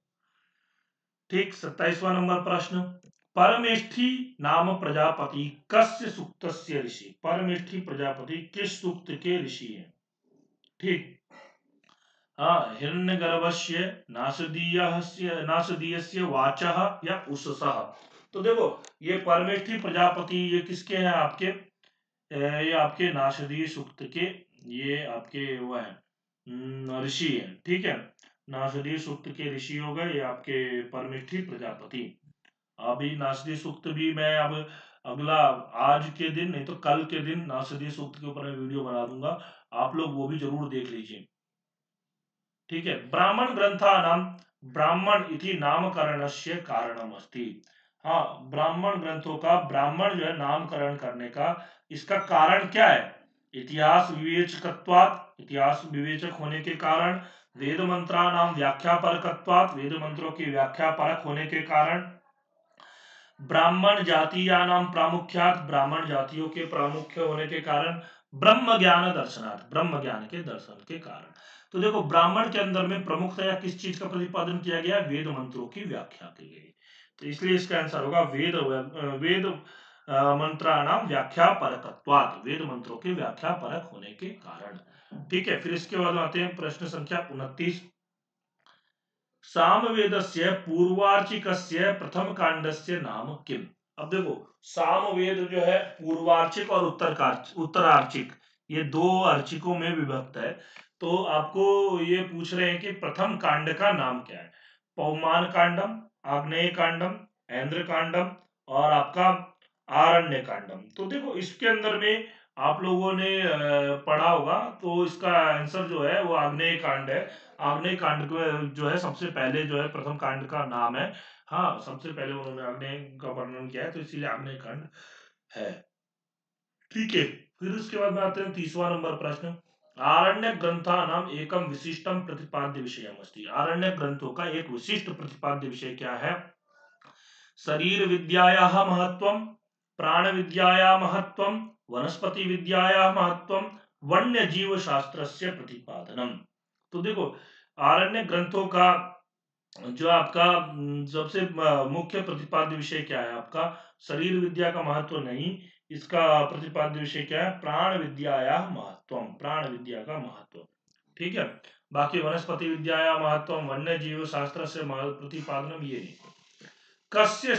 ठीक, 27वां नंबर प्रश्न। परमेष्ठी नाम प्रजापति कस्य सूक्तस्य ऋषि। परमेष्ठी प्रजापति किस सूक्त के ऋषि हैं? ठीक, हाँ, हिरण्यगर्भस्य, नासदीयस्य वाचः या उषसः। तो देखो ये परमेष्ठी प्रजापति ये किसके हैं आपके, ये आपके नासदीय सूक्त के, ये आपके वो है ऋषि है। ठीक है, नासदीय सूक्त के ऋषि हो गए ये आपके परमेष्ठी प्रजापति। अभी नासदीय सूक्त भी मैं अब अगला, आज के दिन नहीं तो कल के दिन नासदीय सूक्त के ऊपर मैं वीडियो बना दूंगा, आप लोग वो भी जरूर देख लीजिए। ठीक है, ब्राह्मण ग्रंथा नाम, ब्राह्मण इति नामकरणस्य कारणम अस्ति। हाँ, ब्राह्मण ग्रंथों का ब्राह्मण जो है नामकरण करने का इसका कारण क्या है? इतिहास विवेचकत्वात्, इतिहास विवेचक होने के कारण, वेद मंत्रा नाम व्याख्या परकत्वात्, वेद मंत्रों की व्याख्या परक होने के कारण, ब्राह्मण जातीया नाम प्रामुख्यात, ब्राह्मण जातियों के प्रामुख्य होने के कारण, ब्रह्म ज्ञान दर्शनार्थ, ब्रह्म ज्ञान के दर्शन के कारण। तो देखो ब्राह्मण के अंदर में प्रमुखतया किस चीज का प्रतिपादन किया गया? वेद मंत्रों की व्याख्या की गई। तो इसलिए इसका आंसर होगा वेद मंत्राणाम व्याख्या परकत्वात्, वेद मंत्रों के व्याख्या परक होने के कारण। ठीक है, फिर इसके बाद आते हैं प्रश्न संख्या 29। सामवेदस्य पूर्वार्चिकस्य प्रथम कांडस्य नाम किम। अब देखो सामवेद जो है पूर्वार्चिक और उत्तरार्चिक, ये दो अर्चिकों में विभक्त है। तो आपको ये पूछ रहे हैं कि प्रथम कांड का नाम क्या है? पौमान कांडम, आग्नेय कांडम, ऐन्द्र कांडम और आपका आरण्य कांडम। तो देखो इसके अंदर में आप लोगों ने पढ़ा होगा, तो इसका आंसर जो है वो आग्नेय कांड है। आग्नेय कांड को जो है सबसे पहले जो है प्रथम कांड का नाम है। हाँ, सबसे पहले उन्होंने आग्नेय का वर्णन किया है, तो इसीलिए आग्नेय कांड है। ठीक है, फिर उसके बाद में आते हैं 30वां नंबर प्रश्न। आरण्य ग्रंथा नाम एकम विशिष्टम प्रतिपाद्य विषय अस्ति। आरण्य ग्रंथों का एक विशिष्ट प्रतिपाद्य विषय क्या है? शरीर विद्यायाः महत्वम, प्राण विद्यायाः महत्वम, वनस्पति विद्यायाः महत्वम, वन्य जीव शास्त्रस्य प्रतिपादनम। तो देखो आरण्य ग्रंथों का जो आपका सबसे मुख्य प्रतिपाद्य विषय क्या है आपका? शरीर विद्या का महत्व नहीं, इसका प्रतिपाद्य विषय क्या है? प्राण विद्यायाः महत्वम, प्राण विद्या का महत्व। ठीक है, बाकी वनस्पति विद्यायाः महत्वम, वन्य जीव शास्त्र से प्रतिपादनम ये नहीं। कस्य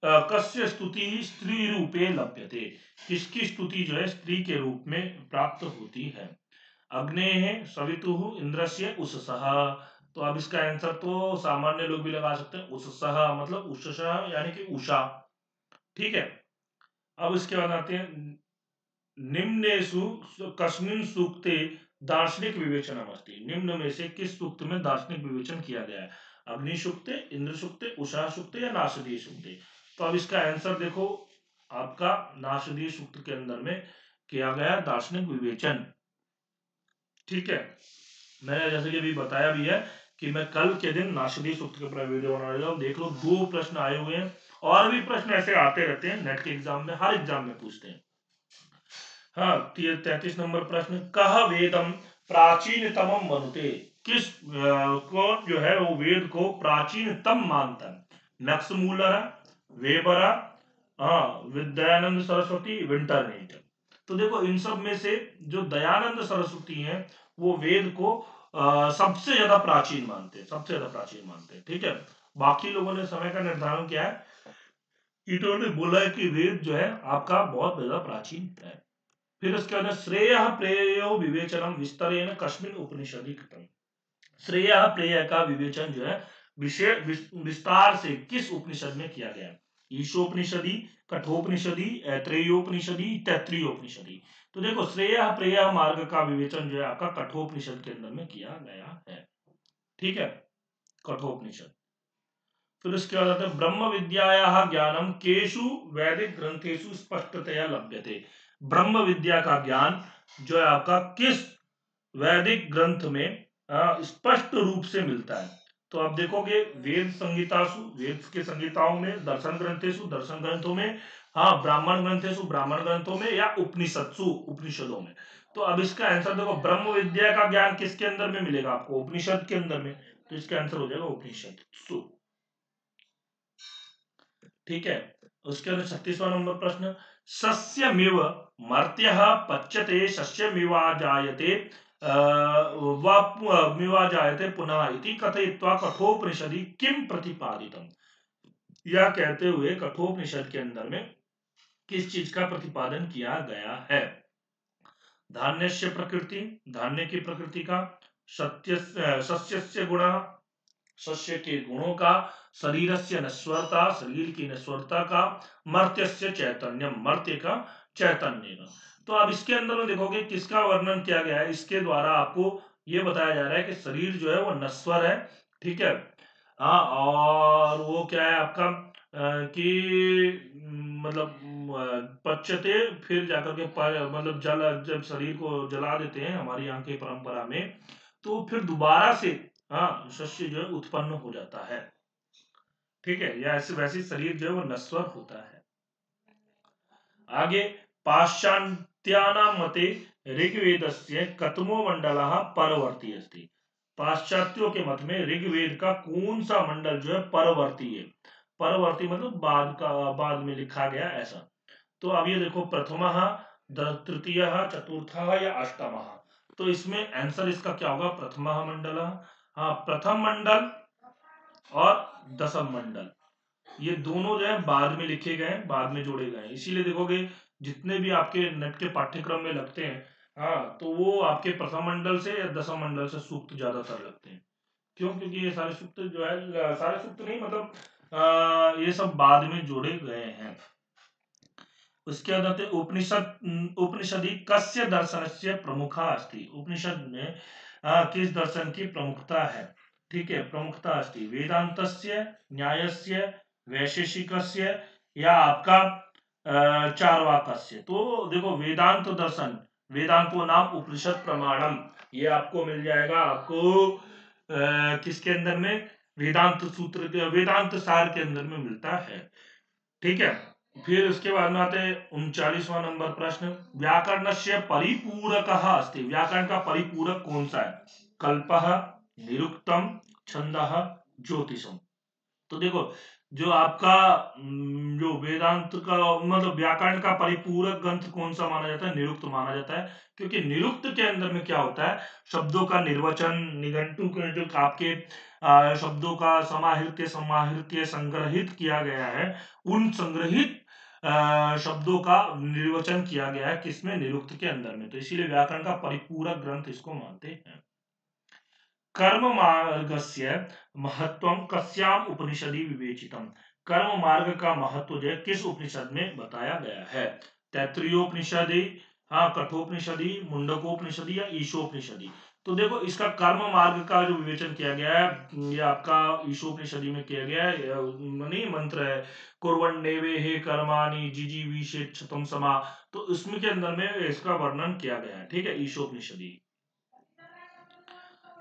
कस्य स्तुति स्त्री रूपे लभ्यते। किसकी स्तुति जो है स्त्री के रूप में प्राप्त होती है? अग्नेः सवितुः इंद्रस्य उषसः। तो अब इसका आंसर तो सामान्य लोग भी लगा सकते हैं, उषसः मतलब उषसः यानी कि उषा। ठीक है, अब इसके बाद आते हैं निम्नेषु कस्मिन् सूक्ते दार्शनिक विवेचनम अस्ति। निम्न में से किस सूक्त में दार्शनिक विवेचन किया गया है? अग्नि सूक्ते, इंद्र सूक्ते, उषा सूक्ते या नासदीय सूक्ते? तो अब इसका आंसर देखो, आपका नासदीय सूक्त के अंदर में किया गया दार्शनिक विवेचन। ठीक है, मैंने जैसे कि अभी बताया भी है कि मैं कल के दिन नासदीय सूक्त के ऊपर वीडियो बना रहा हूँ। देख लो, 2 प्रश्न आए हुए हैं, और भी प्रश्न ऐसे आते रहते हैं नेट के एग्जाम में, हर एग्जाम में पूछते हैं। हाँ, 33 नंबर प्रश्न, कह वेदम प्राचीनतम मनुते। किस को जो है वो वेद को प्राचीनतम मानता है? नक्समूलर, वेबरा, हाँ, विद्यानंद सरस्वती, विंटरनेट। तो देखो, इन सब में से जो दयानंद सरस्वती हैं वो वेद को सबसे ज्यादा प्राचीन मानते हैं, सबसे ज्यादा प्राचीन मानते हैं। ठीक है, बाकी लोगों ने समय का निर्धारण किया है, इन्होंने बोला है कि वेद जो है आपका बहुत ज्यादा प्राचीन है। फिर उसके बाद श्रेय प्रेयो विवेचनम विस्तरेण कस्मिन् उपनिषदि कृतम। श्रेय प्रेय का विवेचन जो है विस्तार से किस उपनिषद में किया गया? ईशोपनिषदि, कठोपनिषदि, ऐत्रेयोपनिषदि, तैत्तिरीयोपनिषदि। तो देखो, श्रेय प्रेय मार्ग का विवेचन जो है आपका कठोपनिषद के अंदर में किया गया है। ठीक है, कठोपनिषद। फिर उसके बाद आता है ब्रह्म विद्यायाः ज्ञानम केषु वैदिक ग्रंथेषु स्पष्टतया लभ्यते। ब्रह्म विद्या का ज्ञान जो है आपका किस वैदिक ग्रंथ में स्पष्ट रूप से मिलता है? तो आप देखोगे, वेद संहितासु, वेद के संहिताओं में, दर्शन ग्रंथेषु, दर्शन ग्रंथों में, हाँ, ब्राह्मण ग्रंथेषु, ब्राह्मण ग्रंथों में, या उपनिषत्सु, उपनिषदों में। तो अब इसका आंसर देखो, ब्रह्म विद्या का ज्ञान किसके अंदर में मिलेगा आपको? उपनिषद के अंदर में। तो इसका आंसर हो जाएगा उपनिषद। ठीक है, उसके बाद 36वां नंबर प्रश्न, सस्यमिव मर्त्यः पच्यते सस्यमिवा जायते मिवा जायते पुनः इति कथयित्वा कठोपनिषदि किम प्रतिपादितम। यह कहते हुए कठोपनिषद के अंदर में किस चीज का प्रतिपादन किया गया है? धान्यस्य प्रकृति, धान्य की प्रकृति का, सत्य सस्यस्य गुणः, सस्य के गुणों का, शरीरस्य नश्वरता, शरीर की नश्वरता का, मर्त्यस्य चैतन्यम, मर्त्य का चैतन्य का। तो अब इसके अंदर में देखोगे किसका वर्णन किया गया है? इसके द्वारा आपको ये बताया जा रहा है कि शरीर जो है वो नश्वर है। ठीक है, हाँ, और वो क्या है आपका कि मतलब पच्यते, फिर जाकर के मतलब जल, जब शरीर को जला देते हैं हमारी यहाँ की परंपरा में, तो फिर दोबारा से, हाँ, शस्य जो है उत्पन्न हो जाता है। ठीक है, या ऐसे वैसे शरीर जो है वो नश्वर होता है। आगे, पाश्चात्यानां मते ऋग्वेदस्य कतमो मंडलः परवर्ती अस्ति। पाश्चात्यों के मत में ऋग्वेद का कौन सा मंडल जो है परवर्ती है? परवर्ती मतलब बाद का, बाद में लिखा गया, ऐसा। तो अब ये देखो, प्रथमः, तृतीयः, चतुर्थः या अष्टमः। तो इसमें आंसर इसका क्या होगा? प्रथमः मंडलः। हाँ, प्रथम मंडल और दसम मंडल, ये दोनों जो है बाद में लिखे गए हैं, बाद में जोड़े गए हैं। इसीलिए देखोगे जितने भी आपके नेट के पाठ्यक्रम में लगते हैं, हाँ, तो वो आपके प्रथम मंडल से या दसम मंडल से सूक्त ज्यादातर लगते हैं। क्यों? क्योंकि ये सारे सूक्त जो है, सारे सूक्त नहीं मतलब ये सब बाद में जोड़े गए हैं। उसके बाद आते उपनिषदि कस्य दर्शनस्य प्रमुखा अस्ति। उपनिषद में किस दर्शन की प्रमुखता है? ठीक है, प्रमुखता अस्ति वेदांतस्य, न्यायस्य, वैशेषिकस्य, या आपका चार्वाकस्य। तो देखो, वेदांत दर्शन, वेदांतो नाम उपनिषद प्रमाणम, ये आपको मिल जाएगा, आपको किसके अंदर में? वेदांत सूत्र, वेदांत सार के अंदर में मिलता है। ठीक है, फिर उसके बाद में आते हैं 39वां नंबर प्रश्न, व्याकरणस्य परिपूरकः अस्ति। व्याकरण का परिपूरक कौन सा है? कल्पः, निरुक्तम, छंदः, ज्योतिषम। तो देखो, जो आपका जो वेदांत का मतलब व्याकरण का परिपूरक ग्रंथ कौन सा माना जाता है? निरुक्त माना जाता है। क्योंकि निरुक्त के अंदर में क्या होता है? शब्दों का निर्वचन, निघंटु के जो आपके शब्दों का समाहृत्य, संग्रहित किया गया है, उन संग्रहित शब्दों का निर्वचन किया गया है किसमें, निरुक्त के अंदर में। तो इसीलिए व्याकरण का परिपूरक ग्रंथ इसको मानते हैं। कर्म मार्गस्य महत्वम कस्याम उपनिषदि विवेचितम। कर्म मार्ग का महत्व जो है किस उपनिषद में बताया गया है? तैत्तरीयोपनिषदि, हाँ, कठोपनिषदि, मुंडकोपनिषदि या ईशोपनिषदि। तो देखो इसका कर्म मार्ग का जो विवेचन किया गया है ये आपका ईशोपनिषदि में किया गया है। नहीं, मंत्र है कुर्वन्नेवे हे कर्माणि जिजीविषेच्छतम समा। तो इसमें के अंदर में इसका वर्णन किया गया है, ठीक है, ईशोपनिषदि।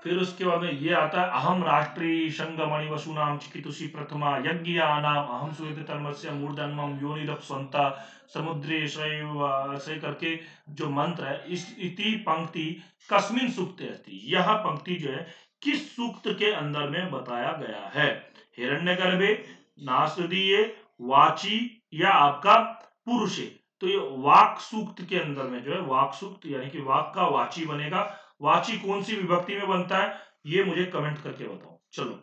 फिर उसके बाद में ये आता है अहम राष्ट्री संगमणि वसुनाम चिकितुषी प्रथमा यज्ञानाम अहम सुवेद तन्मस्य मूर्धन्मम योनिरप स्वंता समुद्रे शैव, ऐसे करके जो मंत्र है, इस इति पंक्ति कस्मिन सूक्त है, यह पंक्ति जो है किस सूक्त के अंदर में बताया गया है? हिरण्यगर्भे, नासदीये, वाची या आपका पुरुषे। तो ये वाक सूक्त के अंदर में जो है वाक सूक्त यानी कि वाक का वाची बनेगा। वाची कौन सी विभक्ति में बनता है ये मुझे कमेंट करके बताओ। चलो,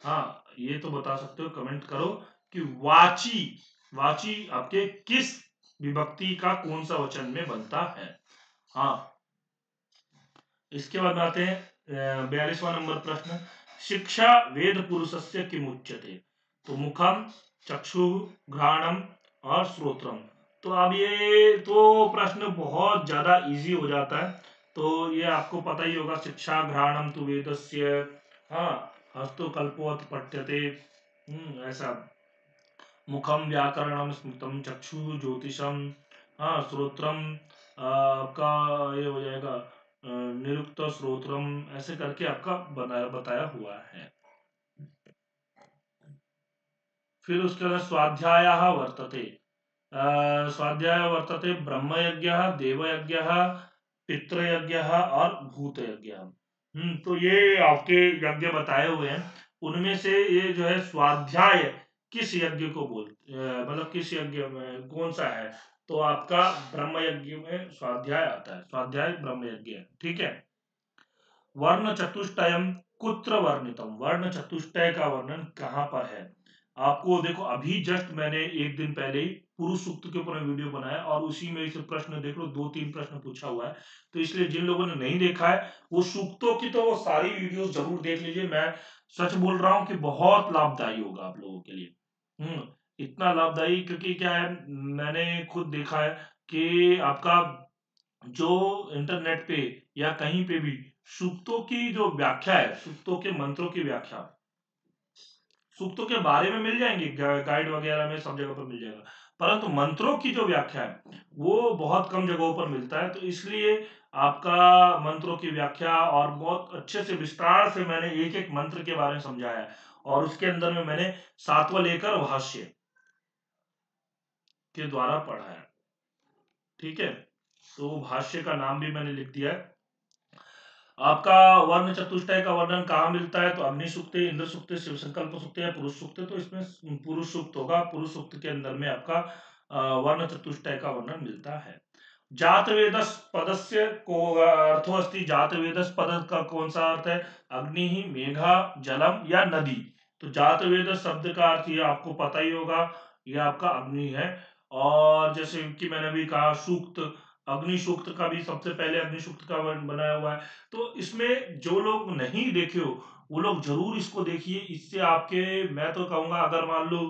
हाँ, ये तो बता सकते हो, कमेंट करो कि वाची, वाची आपके किस विभक्ति का कौन सा वचन में बनता है। हाँ, इसके बाद आते हैं 42वां नंबर प्रश्न, शिक्षा वेद पुरुषस्य किमुच्यते। तो मुखम, चक्षु, घ्राणम और श्रोत्रम। तो अब ये तो प्रश्न बहुत ज्यादा इजी हो जाता है। तो ये आपको पता ही होगा, शिक्षा घ्राणम तो वेदस्य, हाँ, हस्तो कल्पोत पठ्यते, ऐसा। मुखम व्याकरणम स्मृतम, चक्षु ज्योतिषम, हाँ, श्रोत्रम आपका ये हो जाएगा निरुक्त श्रोत्रम, ऐसे करके आपका बताया हुआ है। फिर उसके बाद स्वाध्याय वर्तते, स्वाध्याय वर्तते ब्रह्मयज्ञ, देवयज्ञ, पितृयज्ञ और भूतयज्ञ। तो ये आपके यज्ञ बताए हुए हैं, उनमें से ये जो है स्वाध्याय किस यज्ञ को मतलब किस यज्ञ में कौन सा है? तो आपका ब्रह्म यज्ञ में स्वाध्याय आता है, स्वाध्याय ब्रह्म यज्ञ, ठीक है। वर्ण चतुष्टयम कुत्र वर्णितम, वर्ण चतुष्टय का वर्णन कहां पर है? आपको देखो अभी जस्ट मैंने एक दिन पहले ही पुरुष सूक्त के ऊपर वीडियो बनाया और उसी में इसे प्रश्न देख लो, 2-3 प्रश्न पूछा हुआ है। तो इसलिए जिन लोगों ने नहीं देखा है वो सूक्तों की तो वो सारी वीडियोस जरूर देख लीजिए। मैं सच बोल रहा हूँ कि बहुत लाभदायी होगा आप लोगों के लिए। इतना लाभदायी क्योंकि क्या है, मैंने खुद देखा है कि आपका जो इंटरनेट पे या कहीं पे भी सूक्तों की जो व्याख्या है, सूक्तों के मंत्रों की व्याख्या सूक्तों के बारे में मिल जाएंगे, गाइड वगैरह में सब जगह पर मिल जाएगा, परंतु मंत्रों की जो व्याख्या है वो बहुत कम जगहों पर मिलता है। तो इसलिए आपका मंत्रों की व्याख्या और बहुत अच्छे से विस्तार से मैंने एक एक मंत्र के बारे में समझाया है और उसके अंदर में मैंने सातवां लेकर भाष्य के द्वारा पढ़ा है, ठीक है। तो भाष्य का नाम भी मैंने लिख दिया है। आपका वर्ण चतुष्टय का वर्णन कहाँ मिलता है? तो अग्नि सूक्त, इंद्र सूक्त, शिव संकल्प सूक्त या पुरुष सूक्त। तो इसमें पुरुष सूक्त होगा, पुरुष सूक्त के अंदर में आपका वर्ण चतुष्टय का वर्णन मिलता है। जात वेदस पदस्य को अर्थो अस्ति, जात वेदस पद का कौन सा अर्थ है? अग्नि ही, मेघा, जलम या नदी। तो जात वेद शब्द का अर्थ ये आपको पता ही होगा, ये आपका अग्नि है। और जैसे कि मैंने भी कहा सूक्त, अग्नि सूक्त का भी सबसे पहले अग्नि सूक्त का वर्ण बनाया हुआ है। तो इसमें जो लोग नहीं देखे हो वो लोग जरूर इसको देखिए। इससे आपके, मैं तो कहूंगा अगर मान लो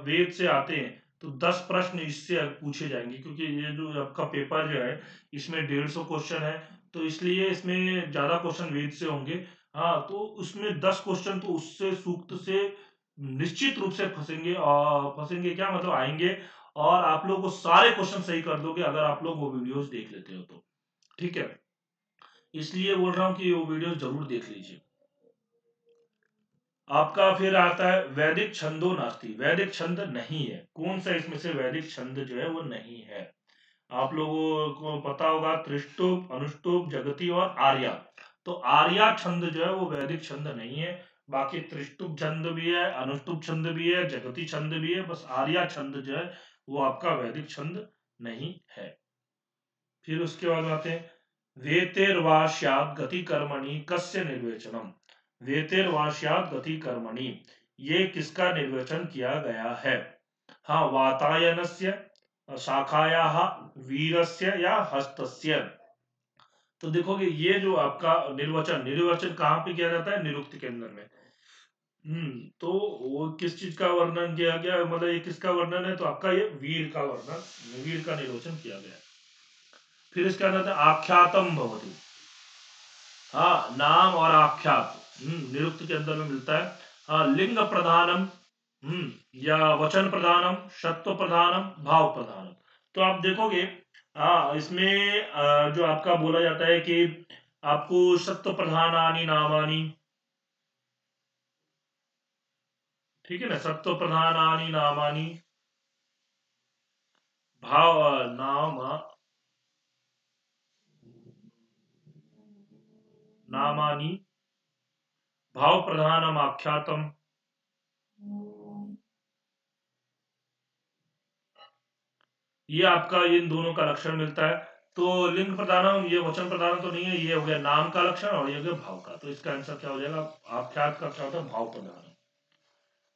वेद से आते हैं तो 10 प्रश्न इससे पूछे जाएंगे, क्योंकि ये जो आपका पेपर जो है इसमें 150 क्वेश्चन है। तो इसलिए इसमें ज्यादा क्वेश्चन वेद से होंगे। हाँ, तो उसमें 10 क्वेश्चन तो उससे सूक्त से निश्चित रूप से फंसेंगे, और फंसेंगे क्या मतलब आएंगे, और आप लोग वो सारे क्वेश्चन सही कर दोगे अगर आप लोग वो वीडियोस देख लेते हो तो, ठीक है। इसलिए बोल रहा हूं कि वो वीडियो जरूर देख लीजिए। आपका फिर आता है वैदिक छंदो नास्ति, वैदिक छंद नहीं है। कौन सा इसमें से वैदिक छंद जो है वो नहीं है? आप लोगों को पता होगा त्रिष्टुप, अनुष्टुप, जगती और आर्या। तो आर्या छंद जो है वो वैदिक छंद नहीं है। बाकी त्रिष्टुप छंद भी है, अनुष्टुप छंद भी है, जगती छंद भी है, बस आर्या छंद जो है वो आपका वैदिक छंद नहीं है। फिर उसके बाद आते हैं वेतेर्वाश्यात गति कर्मणि कस्य निर्वचनम। वेतेर्वाश्यात गति कर्मणि, ये किसका निर्वचन किया गया है? हाँ, वातायनस्य, शाखायाः, वीरस्य या हस्तस्य। तो देखोगे ये जो आपका निर्वचन, निर्वचन कहाँ पे किया जाता है? निरुक्त के अंदर में। तो वो किस चीज का वर्णन किया गया, मतलब ये किसका वर्णन है? तो आपका ये वीर का वर्णन, वीर का निर्वचन किया गया है। फिर इसका अंदर आख्यातम भवति। हाँ, नाम और आख्यात निरुक्त के अंदर में मिलता है। हाँ, लिंग प्रधानम, या वचन प्रधानम, सत्व प्रधानम, भाव प्रधानम। तो आप देखोगे, हाँ, इसमें जो आपका बोला जाता है कि आपको सत्व प्रधानानि नामानि, ठीक है ना, सत्व प्रधानानि नामानि, भाव नाम नामानि, भाव प्रधानम आख्यातम। ये आपका इन दोनों का लक्षण मिलता है। तो लिंग प्रधानम, ये वचन प्रधानम तो नहीं है, ये हो गया नाम का लक्षण और ये हो गया भाव का। तो इसका आंसर क्या हो जाएगा? आख्यात का क्या होता है? भाव प्रधानम।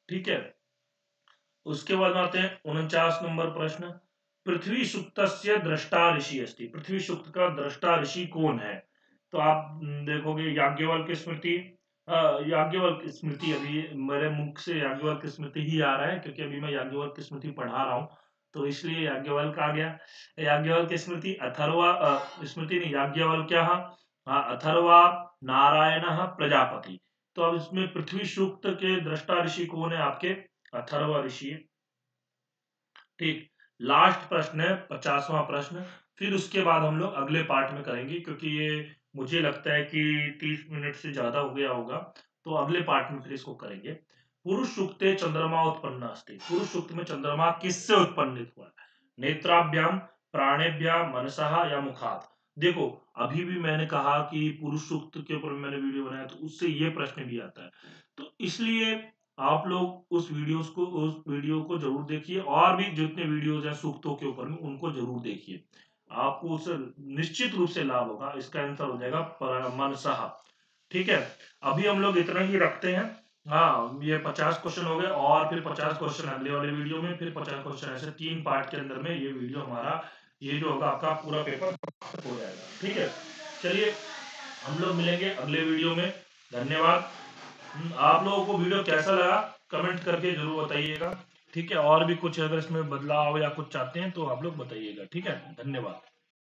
ठीक है। उसके बाद आते हैं 49 नंबर प्रश्न। पृथ्वी सुक्तस्य दृष्टा ऋषि अस्ति। पृथ्वी सुक्त का दृष्टा ऋषि कौन है? तो आप देखोगे याज्ञवल्क्य स्मृति, याज्ञवल्क्य स्मृति, अभी मेरे मुख से याज्ञवल्क्य स्मृति ही आ रहा है क्योंकि अभी मैं याज्ञवल्क्य स्मृति पढ़ा रहा हूँ, तो इसलिए याज्ञवल्क्य आ गया। याज्ञवल्क्य स्मृति, अथर्वा स्मृति नहीं, याज्ञवल्क्य, हाँ, अथर्वा नारायण प्रजापति। तो अब इसमें पृथ्वी सूक्त के दृष्टा ऋषि कौन है? आपके अथर्व ऋषि। ठीक। लास्ट प्रश्न है 50वां प्रश्न। फिर उसके बाद हम लोग अगले पार्ट में करेंगे क्योंकि ये मुझे लगता है कि 30 मिनट से ज्यादा हो गया होगा। तो अगले पार्ट में फिर इसको करेंगे। पुरुष सूक्ते चंद्रमा उत्पन्न अस्ति। पुरुष सूक्त में चंद्रमा किससे उत्पन्नित हुआ? नेत्राभ्याम, प्राणेभ्याम, मनसहा या मुखात। देखो, अभी भी मैंने कहा कि पुरुष सूक्त के ऊपर मैंने वीडियो बनाया तो उससे ये प्रश्न भी आता है। तो इसलिए आप लोग उस वीडियो को जरूर देखिए, और भी जितने वीडियोज हैं सूक्तों के ऊपर में उनको जरूर देखिए। आपको उससे निश्चित रूप से लाभ होगा। इसका आंसर हो जाएगा मनसहा। ठीक है। अभी हम लोग इतना ही रखते हैं। हाँ, ये 50 क्वेश्चन हो गए और फिर 50 क्वेश्चन अगले वाले वीडियो में, फिर 50 क्वेश्चन, ऐसे 3 पार्ट के अंदर में ये वीडियो हमारा, ये जो होगा आपका पूरा पेपर हो जाएगा। ठीक है। चलिए, हम लोग मिलेंगे अगले वीडियो में। धन्यवाद। आप लोगों को वीडियो कैसा लगा कमेंट करके जरूर बताइएगा। ठीक है। और भी कुछ अगर इसमें बदलाव या कुछ चाहते हैं तो आप लोग बताइएगा। ठीक है। धन्यवाद।